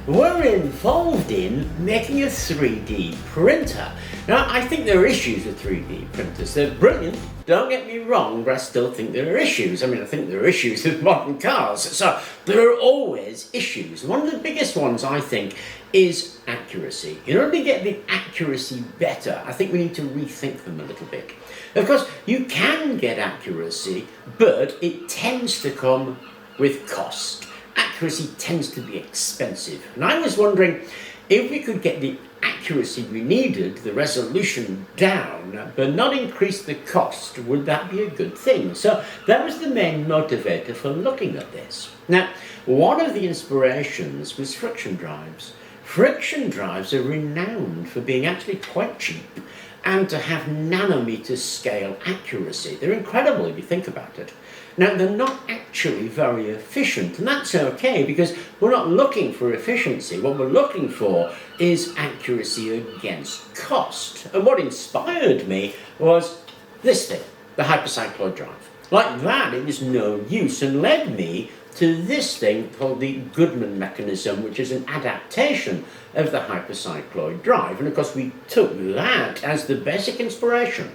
we're involved in making a 3D printer. Now, I think there are issues with 3D printers. They're brilliant, don't get me wrong, but I still think there are issues. I think there are issues with modern cars. So there are always issues. One of the biggest ones, I think, is accuracy. In order to get the accuracy better, I think we need to rethink them a little bit. Of course, you can get accuracy, but it tends to come with cost. Accuracy tends to be expensive. And I was wondering if we could get the accuracy we needed, the resolution down, but not increase the cost, would that be a good thing? So that was the main motivator for looking at this. Now, one of the inspirations was friction drives. Friction drives are renowned for being actually quite cheap and to have nanometer scale accuracy. They're incredible if you think about it. Now, they're not actually very efficient, and that's okay because we're not looking for efficiency. What we're looking for is accuracy against cost. And what inspired me was this thing, the hypercycloid drive. Like that, it was no use and led me to this thing called the Goodman mechanism, which is an adaptation of the hypercycloid drive. And of course, we took that as the basic inspiration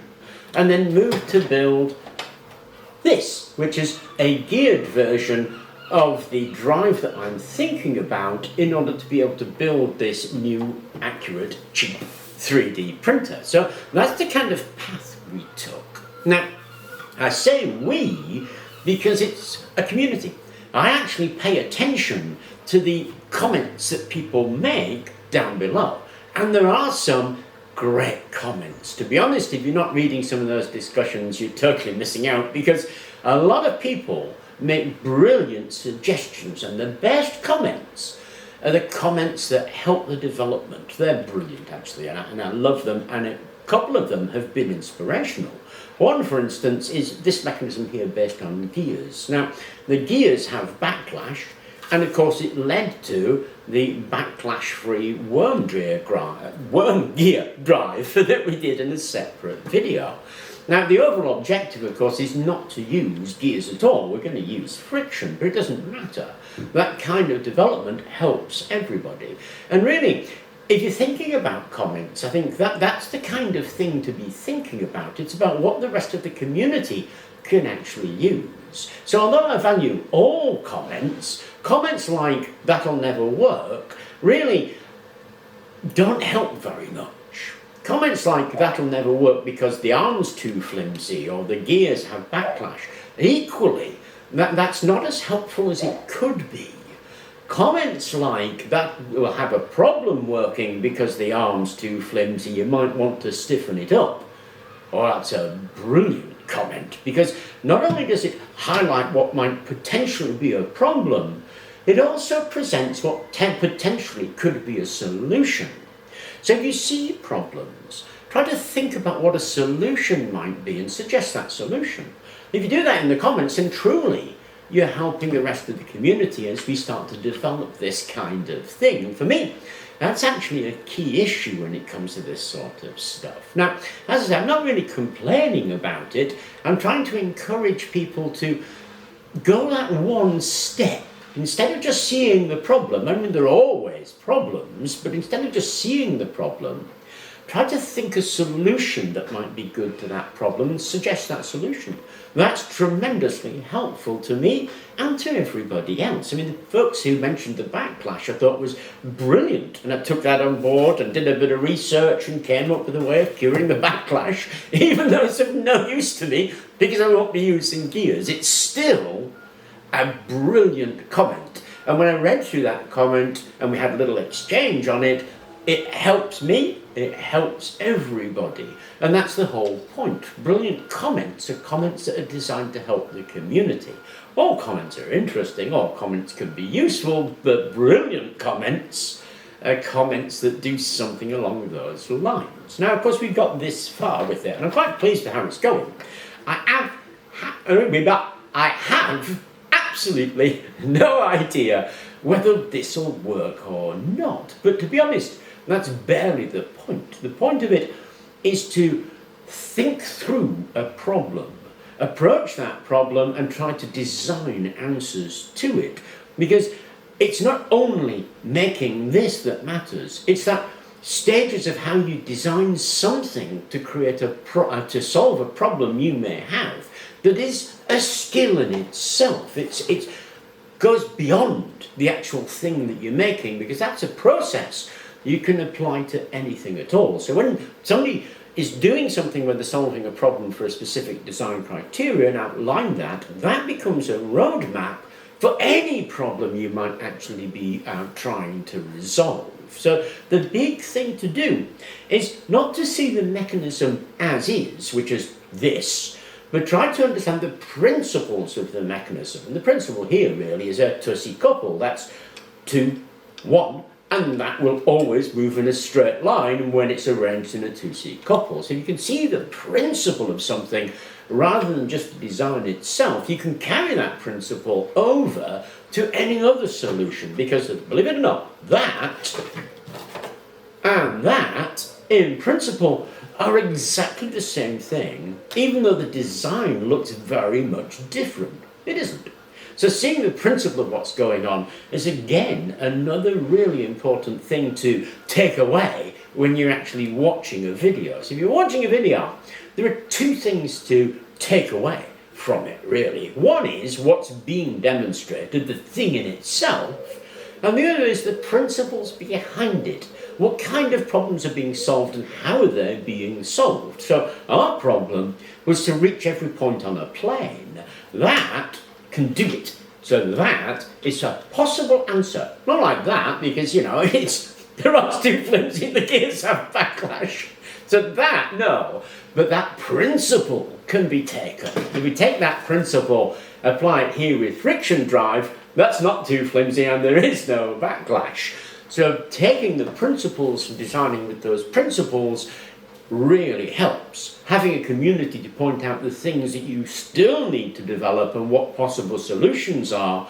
and then moved to build this, which is a geared version of the drive that I'm thinking about in order to be able to build this new, accurate, cheap 3D printer. So that's the kind of path we took. Now, I say we because it's a community. I actually pay attention to the comments that people make down below. And there are some great comments. To be honest, if you're not reading some of those discussions, you're totally missing out because a lot of people make brilliant suggestions, and the best comments are the comments that help the development. They're brilliant, actually, and I love them, and a couple of them have been inspirational. One, for instance, is this mechanism here based on gears. Now, the gears have backlash, and of course it led to the backlash-free worm gear drive that we did in a separate video. Now, the overall objective, of course, is not to use gears at all. We're going to use friction, but it doesn't matter. That kind of development helps everybody. And really, if you're thinking about comments, I think that's the kind of thing to be thinking about. It's about what the rest of the community can actually use. So although I value all comments, comments like "that'll never work" really don't help very much. Comments like "that'll never work because the arm's too flimsy" or "the gears have backlash," equally, that's not as helpful as it could be. Comments like "that will have a problem working because the arm's too flimsy, you might want to stiffen it up," well, that's a brilliant comment because not only does it highlight what might potentially be a problem, it also presents what potentially could be a solution. So if you see problems, try to think about what a solution might be and suggest that solution. If you do that in the comments, then truly you're helping the rest of the community as we start to develop this kind of thing. And for me, that's actually a key issue when it comes to this sort of stuff. Now, as I say, I'm not really complaining about it. I'm trying to encourage people to go that one step. Instead of just seeing the problem, there are always problems, but instead of just seeing the problem, try to think a solution that might be good to that problem and suggest that solution. That's tremendously helpful to me and to everybody else. The folks who mentioned the backlash I thought was brilliant, and I took that on board and did a bit of research and came up with a way of curing the backlash, even though it's of no use to me because I won't be using gears. It's still a brilliant comment. And when I read through that comment and we had a little exchange on it, it helps me, it helps everybody. And that's the whole point. Brilliant comments are comments that are designed to help the community. All comments are interesting, all comments can be useful, but brilliant comments are comments that do something along those lines. Now, of course, we've got this far with it, and I'm quite pleased with how it's going. I have absolutely no idea whether this will work or not. But to be honest, that's barely the point. The point of it is to think through a problem, approach that problem and try to design answers to it. Because it's not only making this that matters, it's that stages of how you design something to create to solve a problem you may have that is a skill in itself. It goes beyond the actual thing that you're making, because that's a process you can apply to anything at all. So when somebody is doing something where they're solving a problem for a specific design criteria and outline that, that becomes a roadmap for any problem you might actually be trying to resolve. So the big thing to do is not to see the mechanism as is, which is this, but try to understand the principles of the mechanism. And the principle here really is a Tussie couple. That's 2, 1, and that will always move in a straight line when it's arranged in a Tussie couple. So you can see the principle of something rather than just the design itself. You can carry that principle over to any other solution, because, believe it or not, that and that, in principle, are exactly the same thing, even though the design looks very much different. It isn't. So seeing the principle of what's going on is, again, another really important thing to take away when you're actually watching a video. So if you're watching a video, there are 2 things to take away from it, really. One is what's being demonstrated, the thing in itself, and the other is the principles behind it. What kind of problems are being solved and how they're being solved. So our problem was to reach every point on a plane. That can do it. So that is a possible answer. Not like that, because, the rod's too flimsy, the gears have backlash. So that, no. But that principle can be taken. If we take that principle, apply it here with friction drive, that's not too flimsy and there is no backlash. So taking the principles and designing with those principles really helps. Having a community to point out the things that you still need to develop and what possible solutions are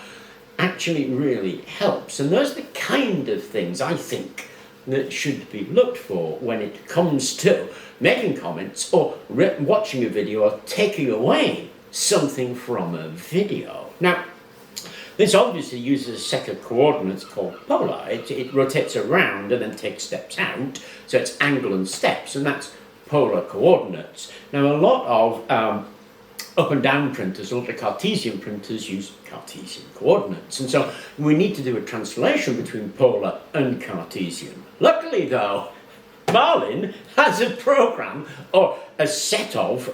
actually really helps. And those are the kind of things, I think, that should be looked for when it comes to making comments or watching a video or taking away something from a video. Now, this obviously uses a set of coordinates called polar. It rotates around and then takes steps out, so it's angle and steps, and that's polar coordinates. Now, a lot of up and down printers, a lot of Cartesian printers use Cartesian coordinates, and so we need to do a translation between polar and Cartesian. Luckily, though, Marlin has a program or a set of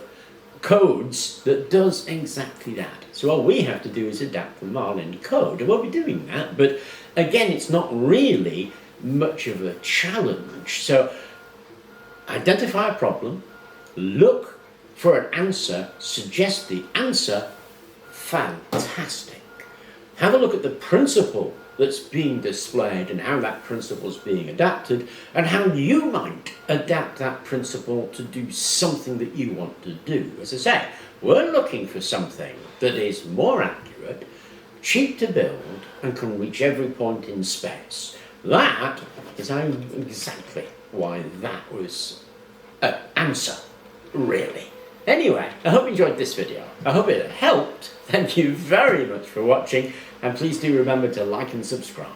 codes that does exactly that. So all we have to do is adapt the Marlin code, and we'll be doing that, but again, it's not really much of a challenge. So identify a problem, look for an answer, suggest the answer, fantastic. Have a look at the principle that's being displayed and how that principle is being adapted, and how you might adapt that principle to do something that you want to do. As I say, we're looking for something that is more accurate, cheap to build, and can reach every point in space. That is exactly why that was an answer, really. Anyway, I hope you enjoyed this video. I hope it helped. Thank you very much for watching, and please do remember to like and subscribe.